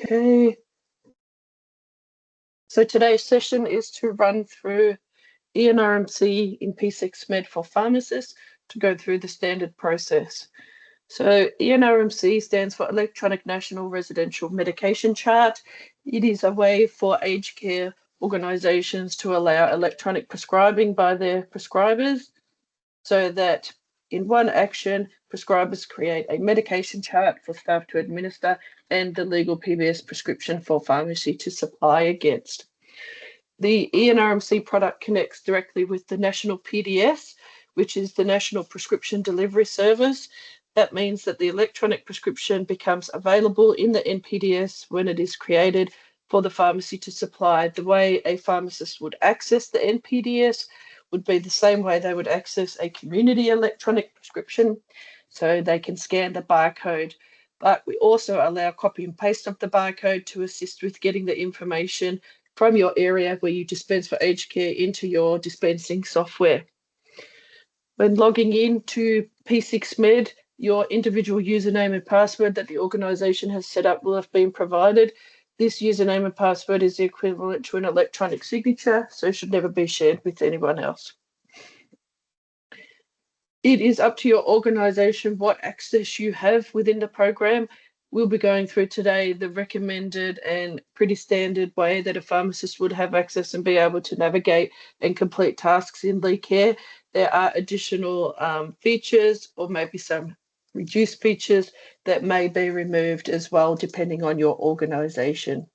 Okay, so today's session is to run through eNRMC in P6MED for pharmacists to go through the standard process. So eNRMC stands for Electronic National Residential Medication Chart. It is a way for aged care organisations to allow electronic prescribing by their prescribers so that in one action, prescribers create a medication chart for staff to administer and the legal PBS prescription for pharmacy to supply against. The eNRMC product connects directly with the National PDS, which is the National Prescription Delivery Service. That means that the electronic prescription becomes available in the NPDS when it is created for the pharmacy to supply. The way a pharmacist would access the NPDS would be the same way they would access a community electronic prescription, so they can scan the barcode. But we also allow copy and paste of the barcode to assist with getting the information from your area where you dispense for aged care into your dispensing software. When logging into P6MED, your individual username and password that the organisation has set up will have been provided. This username and password is the equivalent to an electronic signature, so should never be shared with anyone else. It is up to your organisation what access you have within the program. We'll be going through today the recommended and pretty standard way that a pharmacist would have access and be able to navigate and complete tasks in Leecare. There are additional features or maybe some reduced features that may be removed as well, depending on your organisation.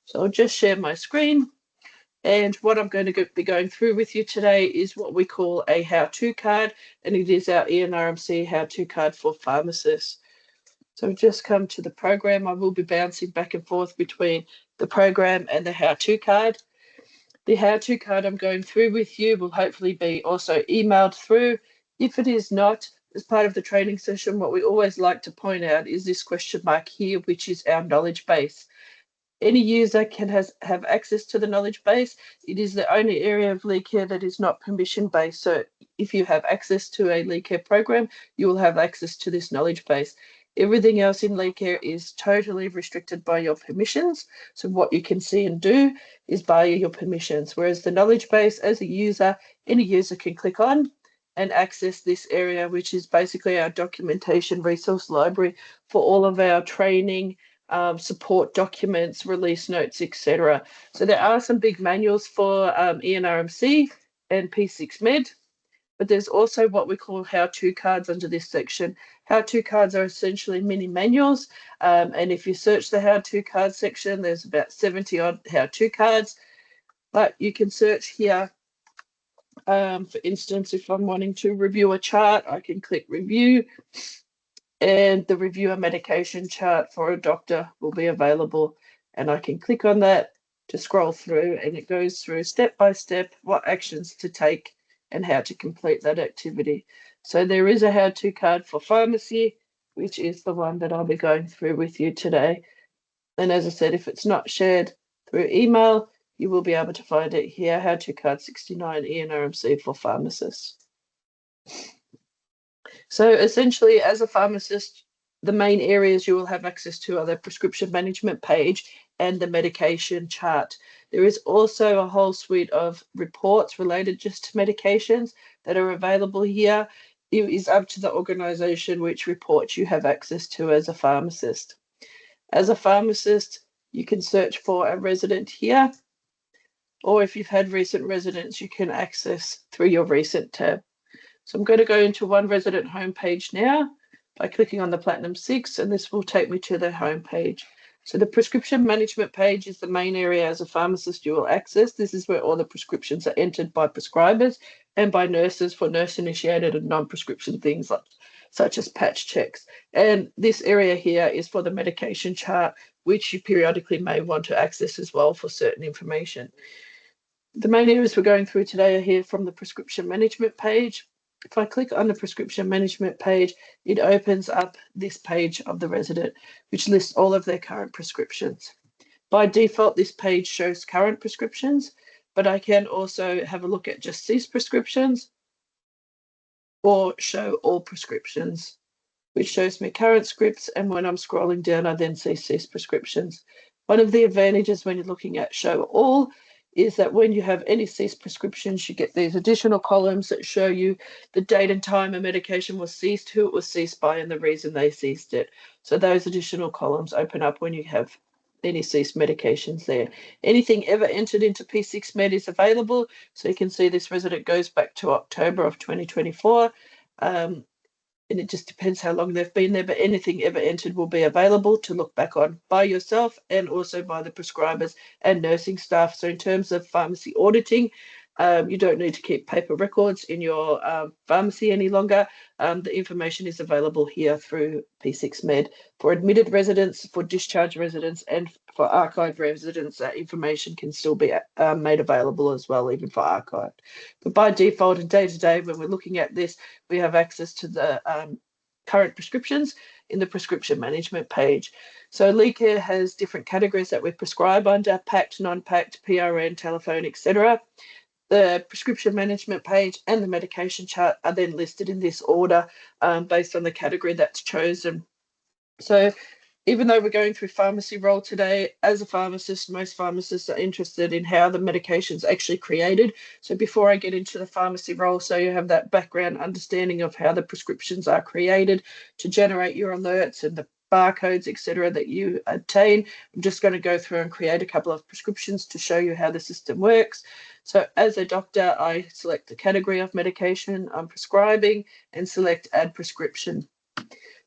So I'll just share my screen. And what I'm going to be going through with you today is what we call a how-to card, and it is our eNRMC how-to card for pharmacists. So just come to the program. I will be bouncing back and forth between the program and the how-to card. The how-to card I'm going through with you will hopefully be also emailed through. If it is not, as part of the training session, what we always like to point out is this question mark here, which is our knowledge base. Any user can have access to the knowledge base. It is the only area of Leecare that is not permission-based. So if you have access to a Leecare program, you will have access to this knowledge base. Everything else in Leecare is totally restricted by your permissions. So what you can see and do is by your permissions, whereas the knowledge base, as a user, any user can click on and access this area, which is basically our documentation resource library for all of our training, support documents, release notes, etc. So there are some big manuals for eNRMC and P6MED, but there's also what we call how-to cards under this section. How-to cards are essentially mini manuals, and if you search the how-to card section, there's about 70 odd how-to cards, but you can search here. For instance, if I'm wanting to review a chart, I can click review, and the review a medication chart for a doctor will be available, and I can click on that to scroll through, and it goes through step by step what actions to take and how to complete that activity. So there is a how-to card for pharmacy, which is the one that I'll be going through with you today. And as I said, if it's not shared through email, you will be able to find it here, how-to card 69 eNRMC for pharmacists. So essentially, as a pharmacist, the main areas you will have access to are the prescription management page and the medication chart. There is also a whole suite of reports related just to medications that are available here. It is up to the organisation which reports you have access to as a pharmacist. As a pharmacist, you can search for a resident here, or if you've had recent residents, you can access through your recent tab. So I'm going to go into one resident homepage now by clicking on the Platinum 6, and this will take me to the homepage. So the prescription management page is the main area as a pharmacist you will access. This is where all the prescriptions are entered by prescribers and by nurses for nurse-initiated and non-prescription things such as patch checks. And this area here is for the medication chart, which you periodically may want to access as well for certain information. The main areas we're going through today are here from the prescription management page. If I click on the prescription management page, it opens up this page of the resident, which lists all of their current prescriptions. By default, this page shows current prescriptions, but I can also have a look at just these prescriptions or show all prescriptions, which shows me current scripts, and when I'm scrolling down, I then see ceased prescriptions. One of the advantages when you're looking at show all is that when you have any ceased prescriptions, you get these additional columns that show you the date and time a medication was ceased, who it was ceased by, and the reason they ceased it. So those additional columns open up when you have any ceased medications there. Anything ever entered into P6MED is available. So you can see this resident goes back to October of 2024. And it just depends how long they've been there, but anything ever entered will be available to look back on by yourself and also by the prescribers and nursing staff. So in terms of pharmacy auditing, you don't need to keep paper records in your pharmacy any longer. The information is available here through P6MED. For admitted residents, for discharged residents, and for archived residents, that information can still be made available as well, even for archived. But by default and day-to-day, when we're looking at this, we have access to the current prescriptions in the prescription management page. So Leecare has different categories that we prescribe under: packed, non-packed, PRN, telephone, etc. The prescription management page and the medication chart are then listed in this order based on the category that's chosen. So even though we're going through pharmacy role today, as a pharmacist, most pharmacists are interested in how the medication's actually created. So before I get into the pharmacy role, so you have that background understanding of how the prescriptions are created to generate your alerts and the barcodes, etc., that you obtain. I'm just going to go through and create a couple of prescriptions to show you how the system works. So as a doctor, I select the category of medication I'm prescribing and select add prescription.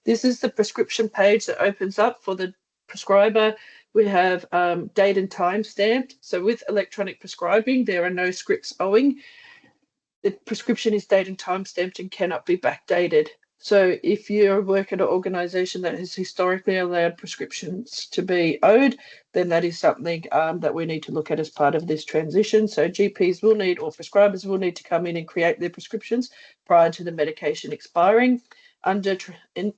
This is the prescription page that opens up for the prescriber. We have date and time stamped. So with electronic prescribing, there are no scripts owing. The prescription is date and time stamped and cannot be backdated. So if you work at an organisation that has historically allowed prescriptions to be owed, then that is something that we need to look at as part of this transition. So GPs will need, or prescribers will need, to come in and create their prescriptions prior to the medication expiring. Under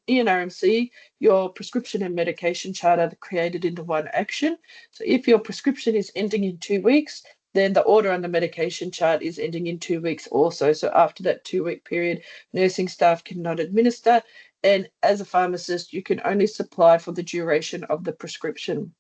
eNRMC, your prescription and medication chart are created into one action. So if your prescription is ending in 2 weeks, then the order on the medication chart is ending in 2 weeks also. So after that 2-week period, nursing staff cannot administer. And as a pharmacist, you can only supply for the duration of the prescription.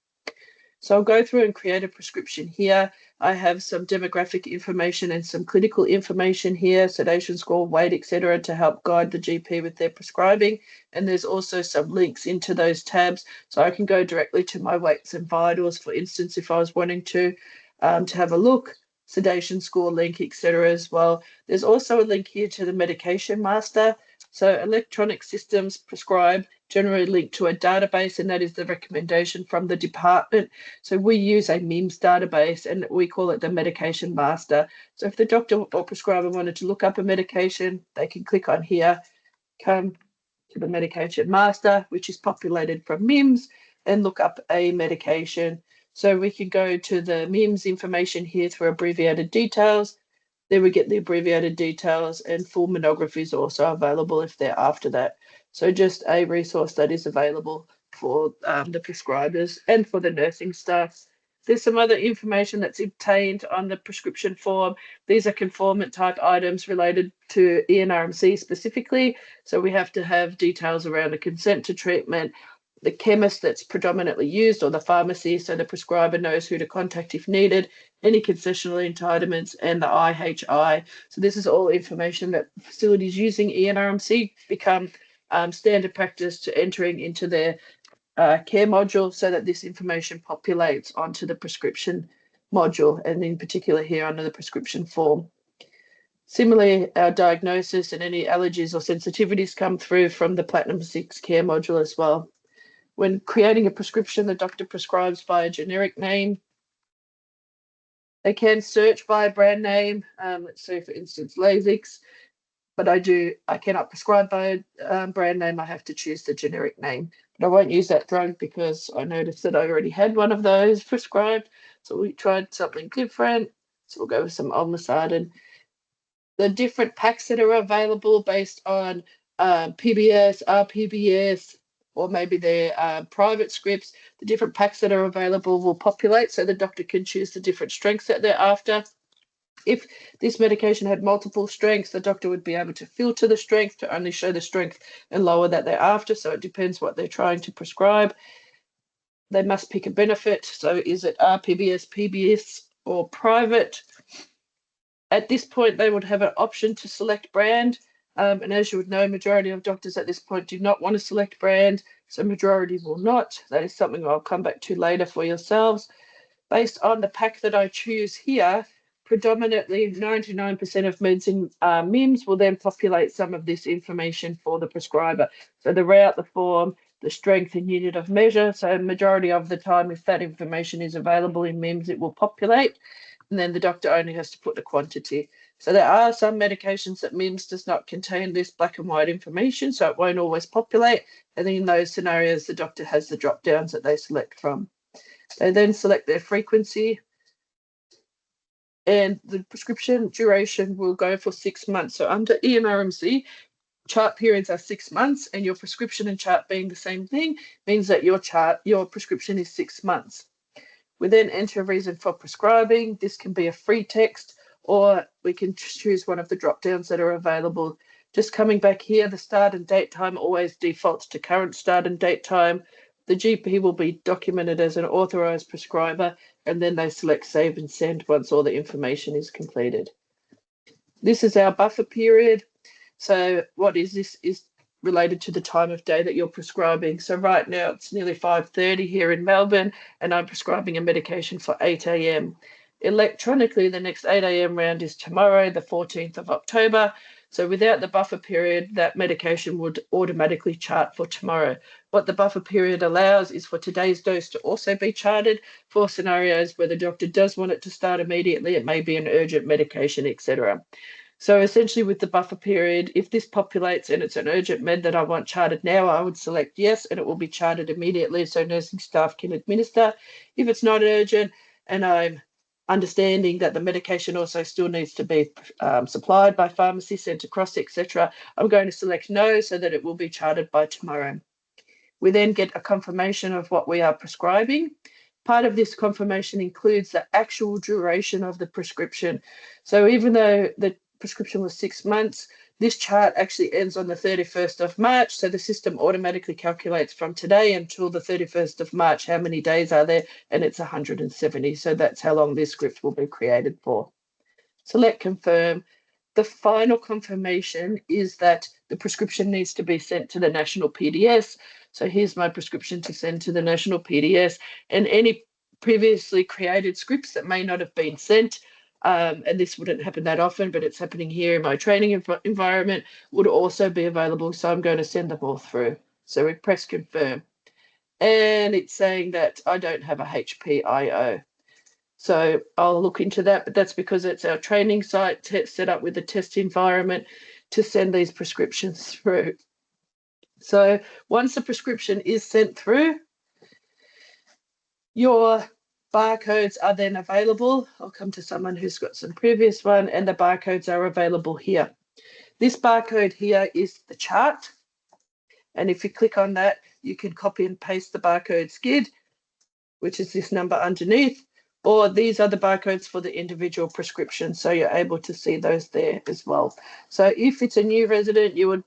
So I'll go through and create a prescription here. I have some demographic information and some clinical information here, sedation score, weight, etc., to help guide the GP with their prescribing. And there's also some links into those tabs, so I can go directly to my weights and vitals, for instance, if I was wanting to have a look, sedation score link, etc. as well. There's also a link here to the medication master. So electronic systems prescribe generally linked to a database, and that is the recommendation from the department. So we use a MIMS database, and we call it the medication master. So if the doctor or prescriber wanted to look up a medication, they can click on here, come to the medication master, which is populated from MIMS, and look up a medication. So we can go to the MIMS information here through abbreviated details. There we get the abbreviated details, and full monography is also available if they're after that. So just a resource that is available for the prescribers and for the nursing staff. There's some other information that's obtained on the prescription form. These are conformant type items related to eNRMC specifically. So we have to have details around a consent to treatment, the chemist that's predominantly used, or the pharmacy, so the prescriber knows who to contact if needed, any concessional entitlements, and the IHI. So this is all information that facilities using eNRMC become standard practice to entering into their care module, so that this information populates onto the prescription module, and in particular here under the prescription form. Similarly, our diagnosis and any allergies or sensitivities come through from the Platinum 6 care module as well. When creating a prescription, the doctor prescribes by a generic name. They can search by a brand name. Let's say, for instance, Lasix, but I cannot prescribe by a brand name. I have to choose the generic name. But I won't use that drug because I noticed that I already had one of those prescribed. So we tried something different. So we'll go with some olmesartan. The different packs that are available based on PBS, RPBS, or maybe they're private scripts, the different packs that are available will populate, so the doctor can choose the different strengths that they're after. If this medication had multiple strengths, the doctor would be able to filter the strength to only show the strength and lower that they're after. So it depends what they're trying to prescribe. They must pick a benefit. So is it RPBS, PBS, or private? At this point, they would have an option to select brand. And as you would know, majority of doctors at this point do not want to select brand. So majority will not. That is something I'll come back to later for yourselves. Based on the pack that I choose here, predominantly 99% of meds in MIMS will then populate some of this information for the prescriber. So the route, the form, the strength and unit of measure. So majority of the time, if that information is available in MIMS, it will populate. And then the doctor only has to put the quantity. So there are some medications that MIMS does not contain this black and white information, so it won't always populate. And in those scenarios, the doctor has the drop downs that they select from. They then select their frequency, and the prescription duration will go for 6 months. So under eNRMC, chart periods are 6 months, and your prescription and chart being the same thing means that your prescription is 6 months. We then enter a reason for prescribing. This can be a free text, or we can choose one of the drop downs that are available. Just coming back here, the start and date time always defaults to current start and date time. The GP will be documented as an authorized prescriber, and then they select save and send once all the information is completed. This is our buffer period. So what is this is related to the time of day that you're prescribing. So right now it's nearly 5:30 here in Melbourne, and I'm prescribing a medication for 8 a.m. Electronically, the next 8 a.m. round is tomorrow, the 14th of October. So without the buffer period, that medication would automatically chart for tomorrow. What the buffer period allows is for today's dose to also be charted for scenarios where the doctor does want it to start immediately. It may be an urgent medication, etc. So essentially with the buffer period, if this populates and it's an urgent med that I want charted now, I would select yes, and it will be charted immediately so nursing staff can administer. If it's not urgent and I'm understanding that the medication also still needs to be supplied by pharmacy, sent across, etc., I'm going to select no so that it will be charted by tomorrow. We then get a confirmation of what we are prescribing. Part of this confirmation includes the actual duration of the prescription. So even though the prescription was 6 months, this chart actually ends on the 31st of March. So the system automatically calculates from today until the 31st of March how many days are there, and it's 170. So that's how long this script will be created for. Select confirm. The final confirmation is that the prescription needs to be sent to the national PDS. So here's my prescription to send to the national PDS, and any previously created scripts that may not have been sent, and this wouldn't happen that often, but it's happening here in my training environment, would also be available. So I'm going to send them all through. So we press confirm. And it's saying that I don't have a HPIO. So I'll look into that, but that's because it's our training site set up with a test environment to send these prescriptions through. So once the prescription is sent through, your barcodes are then available. I'll come to someone who's got some previous one, and the barcodes are available here. This barcode here is the chart. And if you click on that, you can copy and paste the barcode skid, which is this number underneath, or these are the barcodes for the individual prescription. So you're able to see those there as well. So if it's a new resident, you would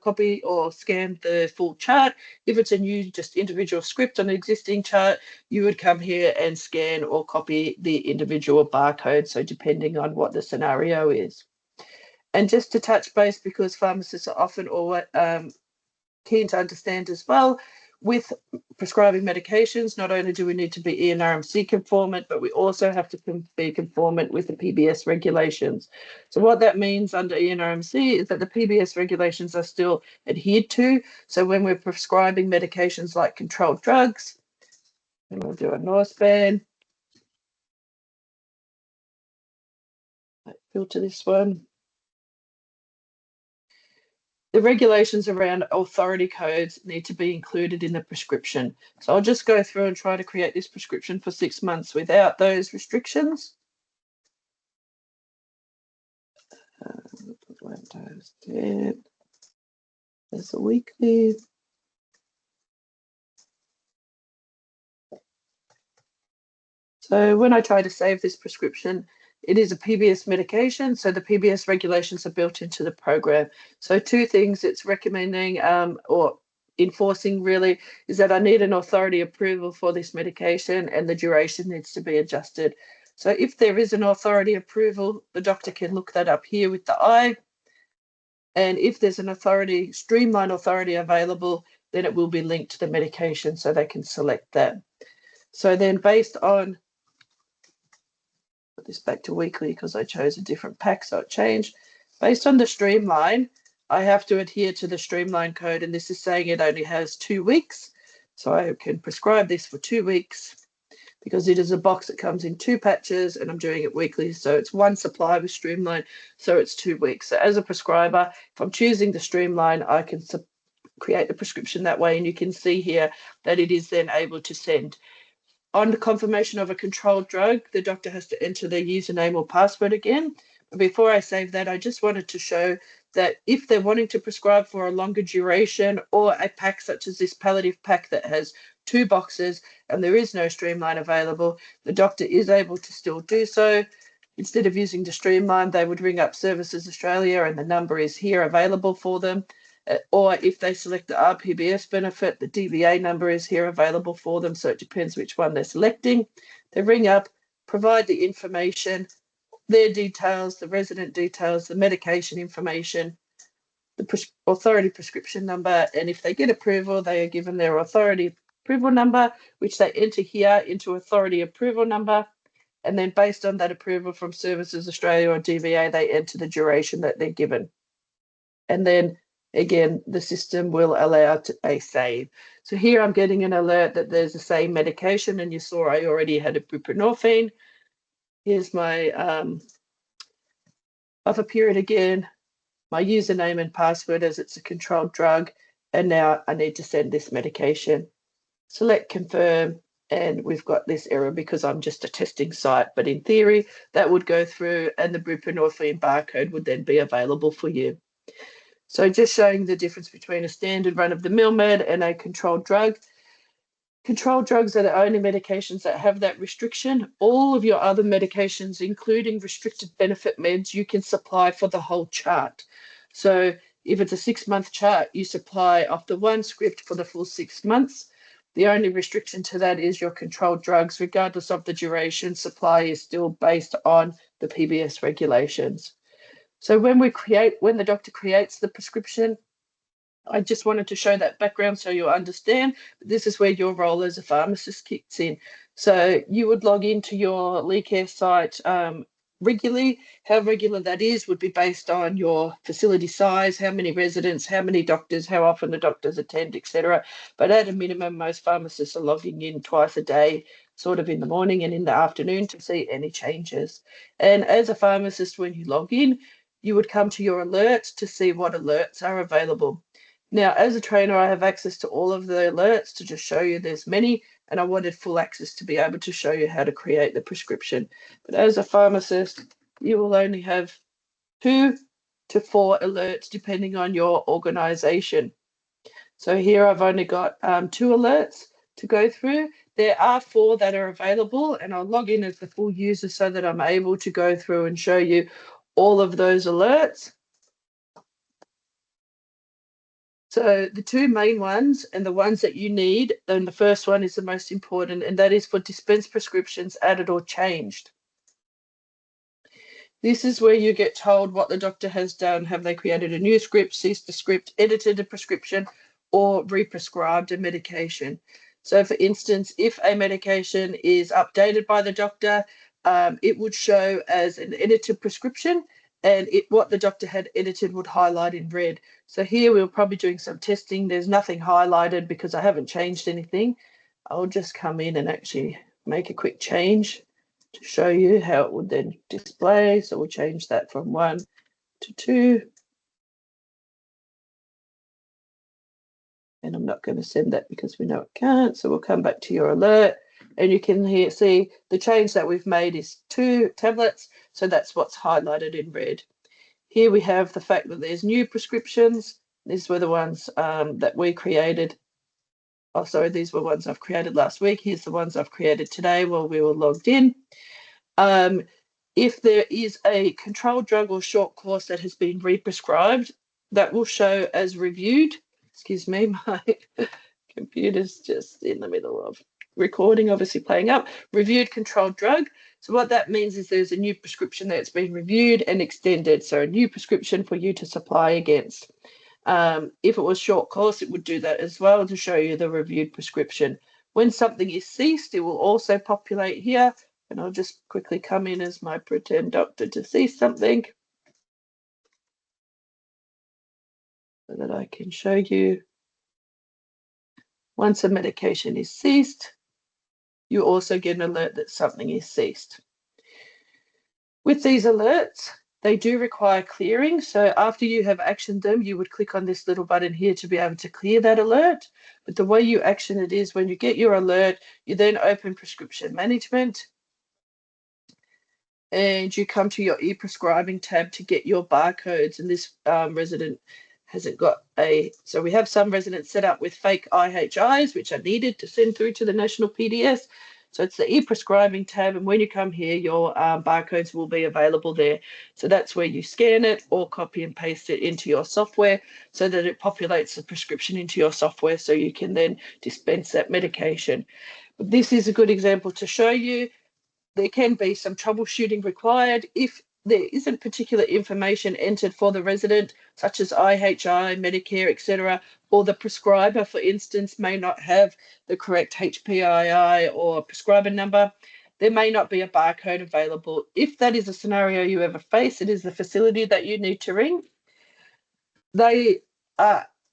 copy or scan the full chart. If it's a new just individual script on an existing chart, you would come here and scan or copy the individual barcode. So depending on what the scenario is. And just to touch base, because pharmacists are often keen to understand as well, with prescribing medications, not only do we need to be eNRMC conformant, but we also have to be conformant with the PBS regulations. So what that means under eNRMC is that the PBS regulations are still adhered to. So when we're prescribing medications like controlled drugs, and we'll do a Norspan, filter this one. The regulations around authority codes need to be included in the prescription. So I'll just go through and try to create this prescription for 6 months without those restrictions. 1 times 10. There's a weekly. So when I try to save this prescription, It is a PBS medication, so the PBS regulations are built into the program. So two things it's recommending or enforcing really is that I need an authority approval for this medication and the duration needs to be adjusted. So if there is an authority approval, the doctor can look that up here with the I. And if there's an authority, streamline authority available, then it will be linked to the medication so they can select that. So then based on, put this back to weekly because I chose a different pack, so it changed. Based on the streamline, I have to adhere to the streamline code, and this is saying it only has 2 weeks. So I can prescribe this for 2 weeks because it is a box that comes in 2 patches and I'm doing it weekly. So it's 1 supply with streamline, so it's 2 weeks. So as a prescriber, if I'm choosing the streamline, I can create the prescription that way, and you can see here that it is then able to send. On the confirmation of a controlled drug, the doctor has to enter their username or password again. But before I save that, I just wanted to show that if they're wanting to prescribe for a longer duration or a pack such as this palliative pack that has 2 boxes and there is no streamline available, the doctor is able to still do so. Instead of using the streamline, they would ring up Services Australia and the number is here available for them. Or if they select the RPBS benefit, the DVA number is here available for them. So it depends which one they're selecting. They ring up, provide the information, their details, the resident details, the medication information, the authority prescription number. And if they get approval, they are given their authority approval number, which they enter here into authority approval number. And then based on that approval from Services Australia or DVA, they enter the duration that they're given. And then again, the system will allow a save. So here I'm getting an alert that there's the same medication, and you saw I already had a buprenorphine. Here's my buffer period again, my username and password as it's a controlled drug, and now I need to send this medication. Select confirm, and we've got this error because I'm just a testing site, but in theory that would go through and the buprenorphine barcode would then be available for you. So just showing the difference between a standard run-of-the-mill med and a controlled drug. Controlled drugs are the only medications that have that restriction. All of your other medications, including restricted benefit meds, you can supply for the whole chart. So if it's a 6-month chart, you supply off the 1 script for the full 6 months. The only restriction to that is your controlled drugs, regardless of the duration, supply is still based on the PBS regulations. So when the doctor creates the prescription, I just wanted to show that background so you'll understand. This is where your role as a pharmacist kicks in. So you would log into your Leecare site regularly. How regular that is would be based on your facility size, how many residents, how many doctors, how often the doctors attend, etc. But at a minimum, most pharmacists are logging in twice a day, sort of in the morning and in the afternoon, to see any changes. And as a pharmacist, when you log in, you would come to your alerts to see what alerts are available. Now, as a trainer, I have access to all of the alerts to just show you there's many, and I wanted full access to be able to show you how to create the prescription. But as a pharmacist, you will only have 2 to 4 alerts depending on your organization. So here I've only got 2 alerts to go through. There are 4 that are available, and I'll log in as the full user so that I'm able to go through and show you all of those alerts. So the 2 main ones and the ones that you need, then the first one is the most important, and that is for dispensed prescriptions added or changed. This is where you get told what the doctor has done. Have they created a new script, ceased the script, edited a prescription, or re-prescribed a medication? So for instance, if a medication is updated by the doctor, it would show as an edited prescription, and what the doctor had edited would highlight in red. So here we're probably doing some testing. There's nothing highlighted because I haven't changed anything. I'll just come in and actually make a quick change to show you how it would then display. So we'll change that from 1 to 2. And I'm not going to send that because we know it can't. So we'll come back to your alert, and you can see the change that we've made is 2 tablets. So that's what's highlighted in red. Here we have the fact that there's new prescriptions. These were the ones that we created. Oh, sorry, these were ones I've created last week. Here's the ones I've created today while we were logged in. If there is a controlled drug or short course that has been re-prescribed, that will show as reviewed. Excuse me, my computer's just in the middle of recording, obviously playing up. Reviewed controlled drug. So what that means is there's a new prescription that's been reviewed and extended. So a new prescription for you to supply against. If it was short course, it would do that as well to show you the reviewed prescription. When something is ceased, it will also populate here. And I'll just quickly come in as my pretend doctor to cease something so that I can show you. Once a medication is ceased, you also get an alert that something is ceased. With these alerts, they do require clearing. So after you have actioned them, you would click on this little button here to be able to clear that alert. But the way you action it is when you get your alert, you then open prescription management and you come to your e-prescribing tab to get your barcodes. And this resident hasn't got so we have some residents set up with fake IHIs, which are needed to send through to the national PDS. So it's the e-prescribing tab, and when you come here, your barcodes will be available there. So that's where you scan it or copy and paste it into your software so that it populates the prescription into your software so you can then dispense that medication. But this is a good example to show you. There can be some troubleshooting required if there isn't particular information entered for the resident, such as IHI, Medicare, etc., or the prescriber, for instance, may not have the correct HPII or prescriber number. There may not be a barcode available. If that is a scenario you ever face, it is the facility that you need to ring. They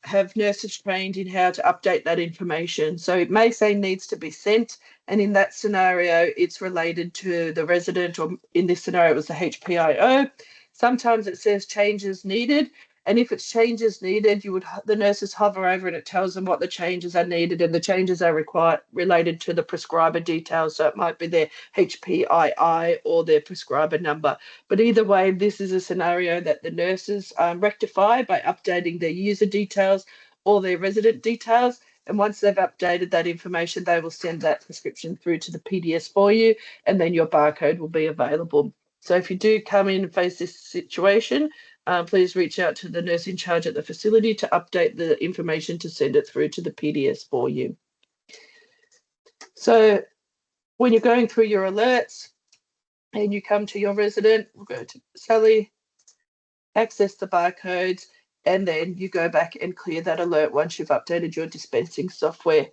have nurses trained in how to update that information. So it may say needs to be sent, and in that scenario, it's related to the resident, or in this scenario, it was the HPIO. Sometimes it says changes needed, and if it's changes needed, the nurses hover over and it tells them what the changes are needed, and the changes are related to the prescriber details. So it might be their HPII or their prescriber number. But either way, this is a scenario that the nurses rectify by updating their user details or their resident details. And once they've updated that information, they will send that prescription through to the PDS for you, and then your barcode will be available. So if you do come in and face this situation, please reach out to the nurse in charge at the facility to update the information to send it through to the PDS for you. So when you're going through your alerts and you come to your resident, we'll go to Sally, access the barcodes, and then you go back and clear that alert once you've updated your dispensing software.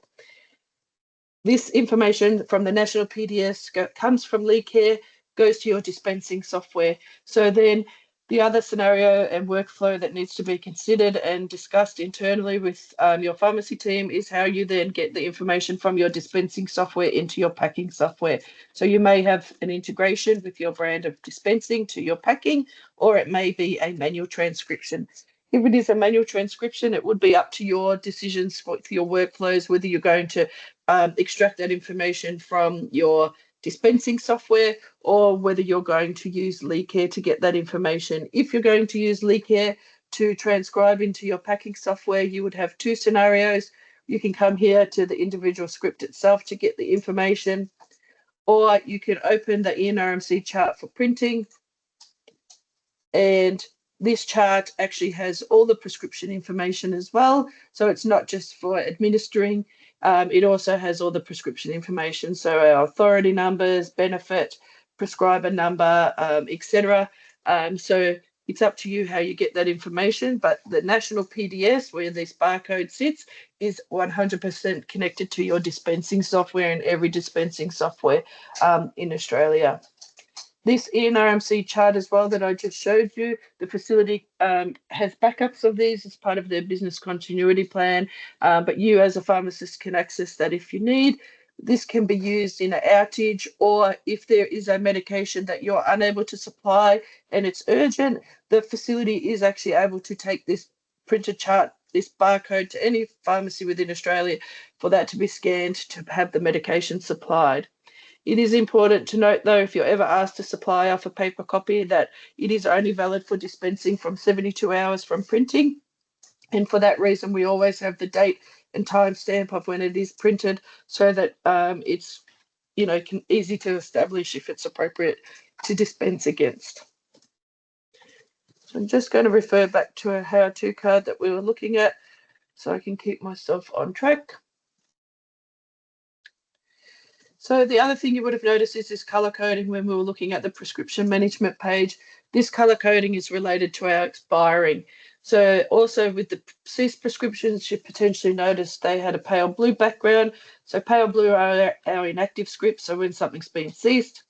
This information from the national PDS comes from Leecare, goes to your dispensing software. So then the other scenario and workflow that needs to be considered and discussed internally with your pharmacy team is how you then get the information from your dispensing software into your packing software. So you may have an integration with your brand of dispensing to your packing, or it may be a manual transcription. If it is a manual transcription, it would be up to your decisions for your workflows, whether you're going to extract that information from your dispensing software or whether you're going to use Leecare to get that information. If you're going to use Leecare to transcribe into your packing software, you would have two scenarios. You can come here to the individual script itself to get the information, or you can open the eNRMC chart for printing, and this chart actually has all the prescription information as well. So it's not just for administering, it also has all the prescription information. So our authority numbers, benefit, prescriber number, etc. So it's up to you how you get that information, but the national PDS, where this barcode sits, is 100% connected to your dispensing software and every dispensing software in Australia. This eNRMC chart as well that I just showed you, the facility has backups of these as part of their business continuity plan, but you as a pharmacist can access that if you need. This can be used in an outage, or if there is a medication that you're unable to supply and it's urgent, the facility is actually able to take this printed chart, this barcode, to any pharmacy within Australia for that to be scanned to have the medication supplied. It is important to note, though, if you're ever asked to supply off a paper copy, that it is only valid for dispensing from 72 hours from printing. And for that reason, we always have the date and time stamp of when it is printed so that it's easy to establish if it's appropriate to dispense against. So I'm just going to refer back to a how-to card that we were looking at so I can keep myself on track. So the other thing you would have noticed is this color coding when we were looking at the prescription management page. This color coding is related to our expiring. So also with the ceased prescriptions, you potentially noticed they had a pale blue background. So pale blue are our inactive scripts, so when something's been ceased.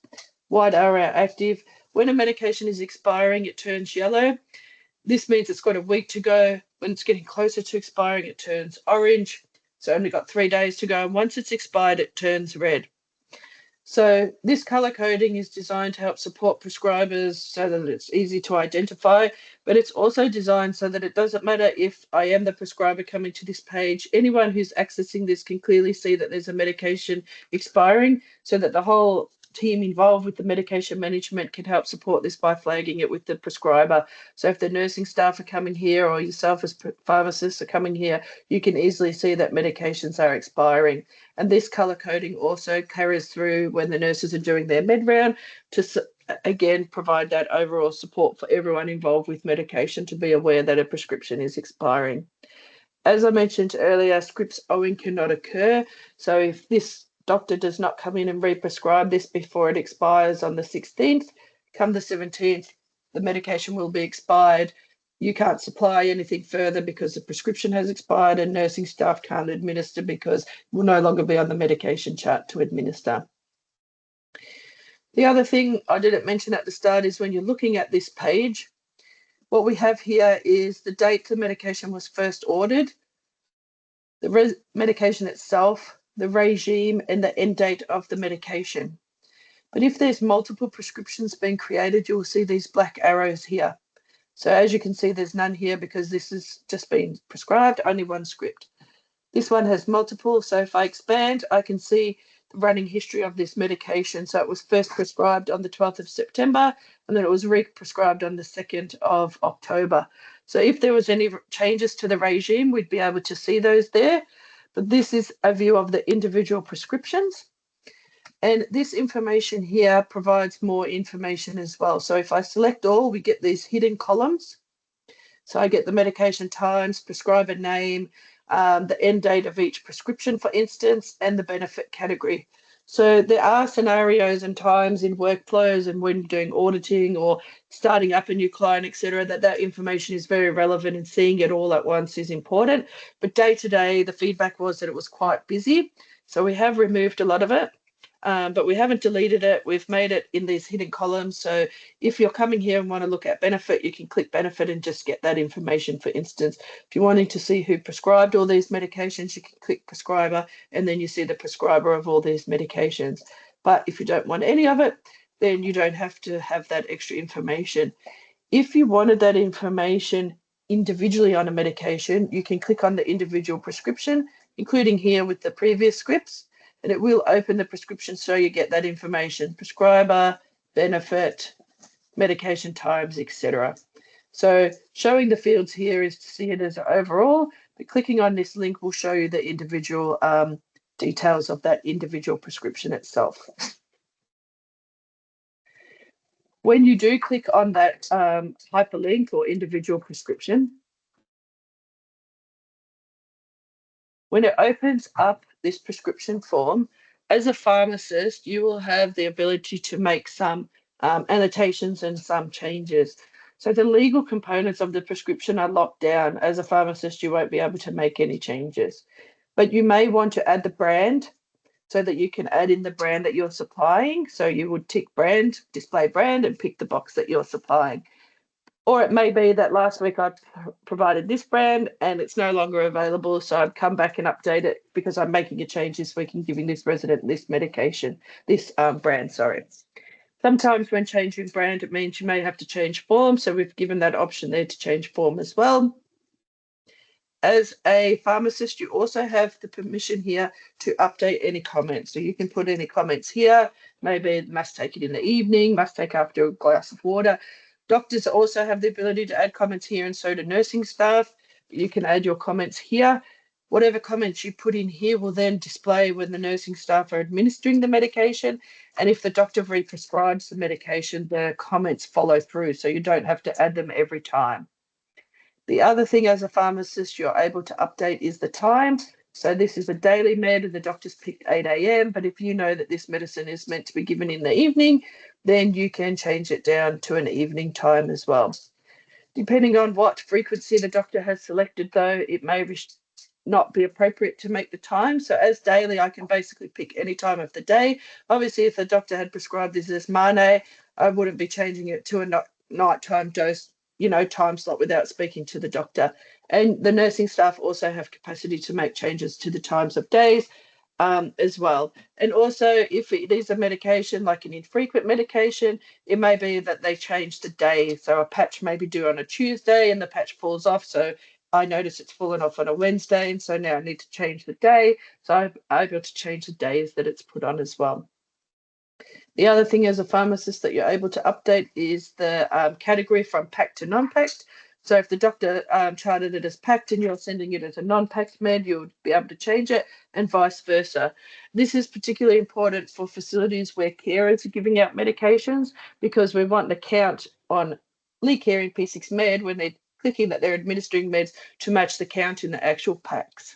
White are our active. When a medication is expiring, it turns yellow. This means it's got a week to go. When it's getting closer to expiring, it turns orange. So only got 3 days to go. And once it's expired, it turns red. So this color coding is designed to help support prescribers so that it's easy to identify, but it's also designed so that it doesn't matter if I am the prescriber coming to this page, anyone who's accessing this can clearly see that there's a medication expiring so that the whole team involved with the medication management can help support this by flagging it with the prescriber. So if the nursing staff are coming here or yourself as pharmacists are coming here, you can easily see that medications are expiring. And this color coding also carries through when the nurses are doing their med round to, again, provide that overall support for everyone involved with medication to be aware that a prescription is expiring. As I mentioned earlier, scripts owing cannot occur. So if this doctor does not come in and re-prescribe this before it expires on the 16th, come the 17th, the medication will be expired. You can't supply anything further because the prescription has expired, and nursing staff can't administer because it will no longer be on the medication chart to administer. The other thing I didn't mention at the start is when you're looking at this page, what we have here is the date the medication was first ordered, the medication itself, the regime, and the end date of the medication. But if there's multiple prescriptions being created, you'll see these black arrows here. So as you can see, there's none here because this has just been prescribed, only one script. This one has multiple, so if I expand, I can see the running history of this medication. So it was first prescribed on the 12th of September, and then it was re-prescribed on the 2nd of October. So if there was any changes to the regime, we'd be able to see those there. But this is a view of the individual prescriptions. And this information here provides more information as well. So if I select all, we get these hidden columns. So I get the medication times, prescriber name, the end date of each prescription, for instance, and the benefit category. So there are scenarios and times in workflows and when doing auditing or starting up a new client, etc., that information is very relevant, and seeing it all at once is important. But day to day, the feedback was that it was quite busy. So we have removed a lot of it. But we haven't deleted it. We've made it in these hidden columns. So if you're coming here and want to look at benefit, you can click benefit and just get that information. For instance, if you're wanting to see who prescribed all these medications, you can click prescriber, and then you see the prescriber of all these medications. But if you don't want any of it, then you don't have to have that extra information. If you wanted that information individually on a medication, you can click on the individual prescription, including here with the previous scripts, and it will open the prescription so you get that information: prescriber, benefit, medication times, etc. So showing the fields here is to see it as overall, but clicking on this link will show you the individual details of that individual prescription itself. When you do click on that hyperlink or individual prescription, when it opens up this prescription form, as a pharmacist, you will have the ability to make some annotations and some changes. So the legal components of the prescription are locked down. As a pharmacist, you won't be able to make any changes. But you may want to add the brand so that you can add in the brand that you're supplying. So you would tick brand, display brand, and pick the box that you're supplying. Or it may be that last week I provided this brand and it's no longer available, so I've come back and update it because I'm making a change this week and giving this resident this medication, this brand, sorry. Sometimes when changing brand, it means you may have to change form, so we've given that option there to change form as well. As a pharmacist, you also have the permission here to update any comments. So you can put any comments here, maybe must take it in the evening, must take after a glass of water. Doctors also have the ability to add comments here, and so do nursing staff. You can add your comments here. whatever comments you put in here will then display when the nursing staff are administering the medication. And if the doctor re-prescribes the medication, the comments follow through, so you don't have to add them every time. The other thing as a pharmacist you're able to update is the time. So this is a daily med and the doctor's picked 8 a.m. But if you know that this medicine is meant to be given in the evening, then you can change it down to an evening time as well. Depending on what frequency the doctor has selected, though, it may not be appropriate to make the time. So as daily, I can basically pick any time of the day. Obviously, if the doctor had prescribed this as Mane, I wouldn't be changing it to a nighttime dose, time slot without speaking to the doctor. And the nursing staff also have capacity to make changes to the times of days as well. And also, if it is a medication like an infrequent medication, it may be that they change the day. So a patch may be due on a Tuesday and the patch falls off. So I notice it's fallen off on a Wednesday, and so now I need to change the day. So I'm able to change the days that it's put on as well. The other thing as a pharmacist that you're able to update is the category from packed to non-packed. So if the doctor charted it as packed and you're sending it as a non-packed med, you'll be able to change it, and vice versa. This is particularly important for facilities where carers are giving out medications, because we want the count on Leecare and P6MED when they're clicking that they're administering meds to match the count in the actual packs.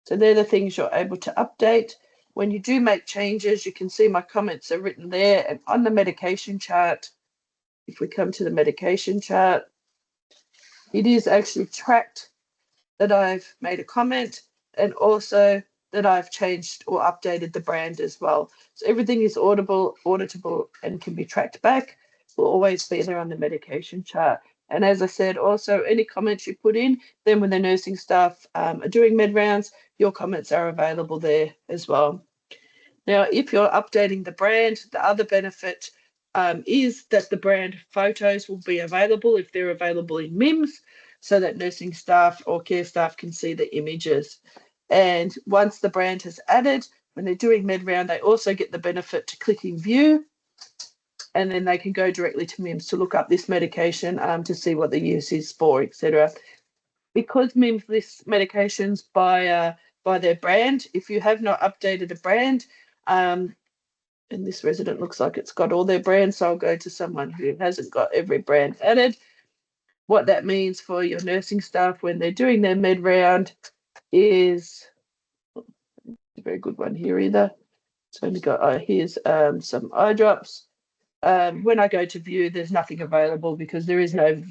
So they're the things you're able to update. When you do make changes, you can see my comments are written there, and on the medication chart, if we come to the medication chart, it is actually tracked that I've made a comment, and also that I've changed or updated the brand as well. So everything is auditable, and can be tracked back. Will always be there on the medication chart. And as I said, also any comments you put in, then when the nursing staff are doing med rounds, your comments are available there as well. Now, if you're updating the brand, the other benefit is that the brand photos will be available if they're available in MIMS, so that nursing staff or care staff can see the images. And once the brand has added, when they're doing med round, they also get the benefit to clicking view, and then they can go directly to MIMS to look up this medication to see what the use is for, etc. Because MIMS lists medications by their brand, if you have not updated a brand, and this resident looks like it's got all their brands, so I'll go to someone who hasn't got every brand added. What that means for your nursing staff when they're doing their med round is a very good one here either. It's only got, here's some eye drops. When I go to view, there's nothing available because there is no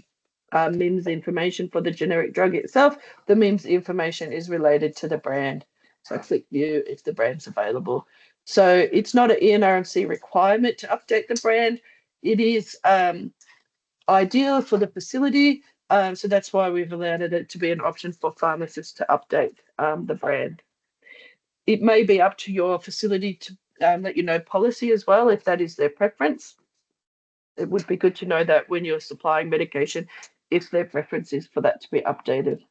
MIMS information for the generic drug itself. The MIMS information is related to the brand. So I click view if the brand's available. So it's not an eNRMC requirement to update the brand. It is ideal for the facility. So that's why we've allowed it to be an option for pharmacists to update the brand. It may be up to your facility to let you know policy as well, if that is their preference. It would be good to know that when you're supplying medication, if their preference is for that to be updated.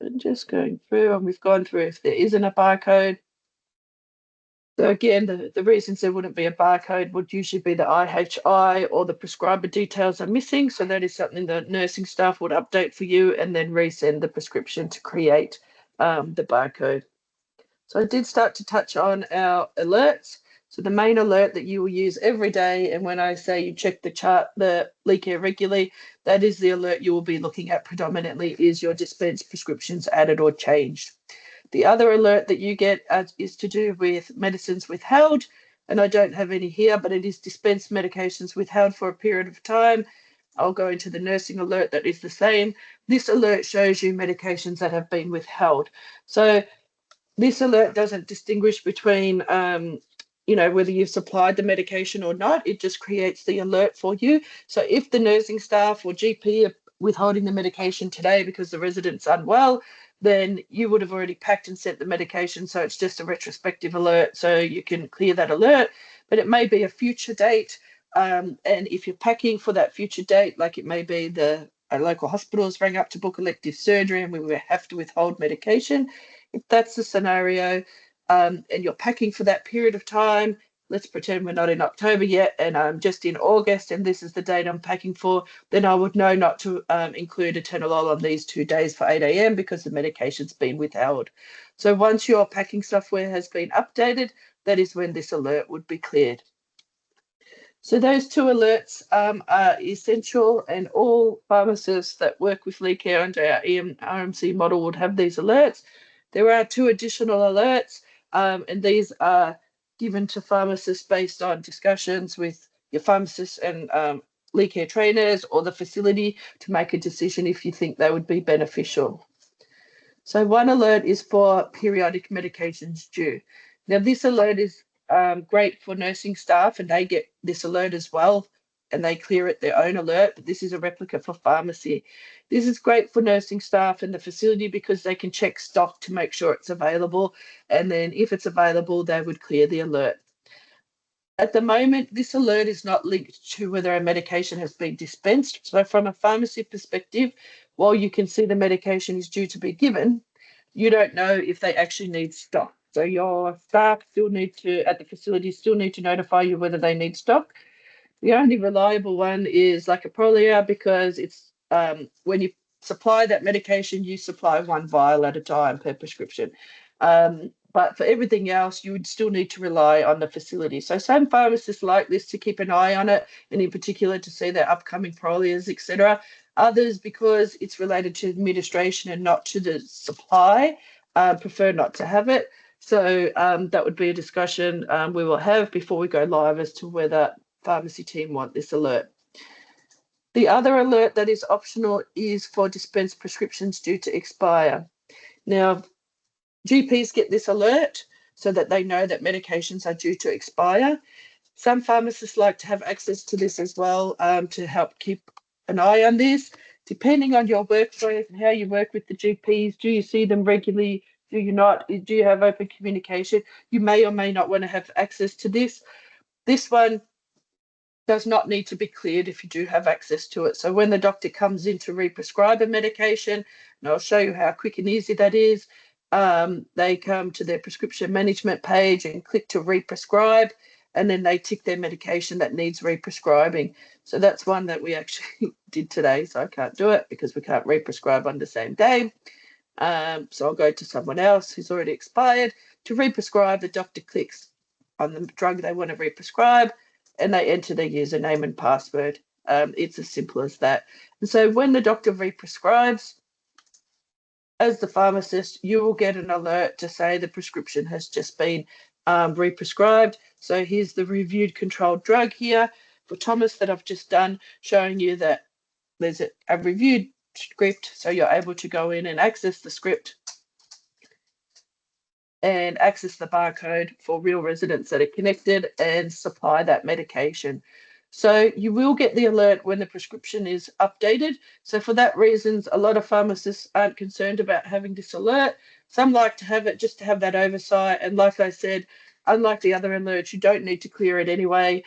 And just going through, and we've gone through if there isn't a barcode. So again, the reasons there wouldn't be a barcode would usually be the IHI or the prescriber details are missing. So that is something that nursing staff would update for you and then resend the prescription to create the barcode. So I did start to touch on our alerts. So the main alert that you will use every day, and when I say you check the chart, the Leecare regularly, that is the alert you will be looking at predominantly, is your dispensed prescriptions added or changed. The other alert that you get is to do with medicines withheld, and I don't have any here, but it is dispensed medications withheld for a period of time. I'll go into the nursing alert that is the same. This alert shows you medications that have been withheld. So this alert doesn't distinguish between, whether you've supplied the medication or not. It just creates the alert for you. So if the nursing staff or GP are withholding the medication today because the resident's unwell, then you would have already packed and sent the medication. So it's just a retrospective alert. So you can clear that alert, but it may be a future date. And if you're packing for that future date, like it may be the local hospitals rang up to book elective surgery and we will have to withhold medication. If that's the scenario, and you're packing for that period of time, let's pretend we're not in October yet and I'm just in August and this is the date I'm packing for, then I would know not to include atenolol on these 2 days for 8 a.m. because the medication's been withheld. So once your packing software has been updated, that is when this alert would be cleared. So those 2 alerts are essential, and all pharmacists that work with Leecare under our eNRMC model would have these alerts. There are 2 additional alerts, and these are given to pharmacists based on discussions with your pharmacists and Leecare trainers or the facility to make a decision if you think they would be beneficial. So one alert is for periodic medications due. Now this alert is great for nursing staff, and they get this alert as well, and they clear it their own alert, but this is a replica for pharmacy. This is great for nursing staff and the facility because they can check stock to make sure it's available, and then if it's available, they would clear the alert. At the moment, this alert is not linked to whether a medication has been dispensed. So from a pharmacy perspective, while you can see the medication is due to be given, you don't know if they actually need stock. So your staff still need to, at the facility, still need to notify you whether they need stock. The only reliable one is like a Prolia, because it's when you supply that medication, you supply 1 vial at a time per prescription. But for everything else, you would still need to rely on the facility. So some pharmacists like this to keep an eye on it, and in particular to see their upcoming Prolias, etc. Others, because it's related to administration and not to the supply, prefer not to have it. So that would be a discussion we will have before we go live as to whether pharmacy team want this alert. The other alert that is optional is for dispensed prescriptions due to expire. Now, GPs get this alert so that they know that medications are due to expire. Some pharmacists like to have access to this as well to help keep an eye on this. Depending on your workflow and how you work with the GPs, do you see them regularly? Do you not? Do you have open communication? You may or may not want to have access to this. This one does not need to be cleared if you do have access to it. So when the doctor comes in to re-prescribe a medication, and I'll show you how quick and easy that is, they come to their prescription management page and click to re-prescribe, and then they tick their medication that needs re-prescribing. So that's one that we actually did today, so I can't do it because we can't re-prescribe on the same day. So I'll go to someone else who's already expired. To re-prescribe, the doctor clicks on the drug they want to re-prescribe, and they enter their username and password. It's as simple as that. And so when the doctor re-prescribes, as the pharmacist, you will get an alert to say the prescription has just been re-prescribed. So here's the reviewed controlled drug here for Thomas that I've just done, showing you that there's a reviewed script. So you're able to go in and access the script and access the barcode for real residents that are connected and supply that medication. So you will get the alert when the prescription is updated. So for that reason, a lot of pharmacists aren't concerned about having this alert. Some like to have it just to have that oversight. And like I said, unlike the other alerts, you don't need to clear it anyway.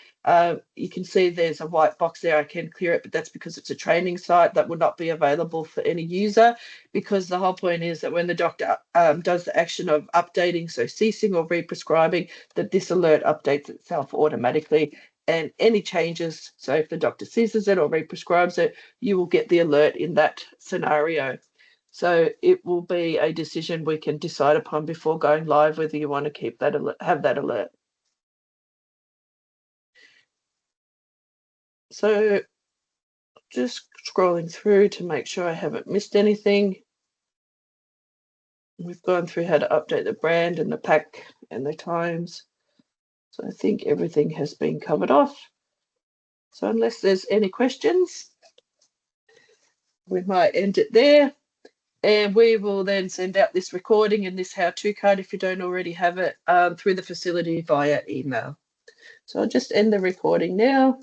You can see there's a white box there. I can clear it, but that's because it's a training site that would not be available for any user, because the whole point is that when the doctor does the action of updating, so ceasing or re-prescribing, that this alert updates itself automatically. And any changes, so if the doctor ceases it or re-prescribes it, you will get the alert in that scenario. So it will be a decision we can decide upon before going live whether you want to keep that alert, have that alert. So just scrolling through to make sure I haven't missed anything. We've gone through how to update the brand and the pack and the times. So I think everything has been covered off. So unless there's any questions, we might end it there. And we will then send out this recording and this how-to card, if you don't already have it, through the facility via email. So I'll just end the recording now.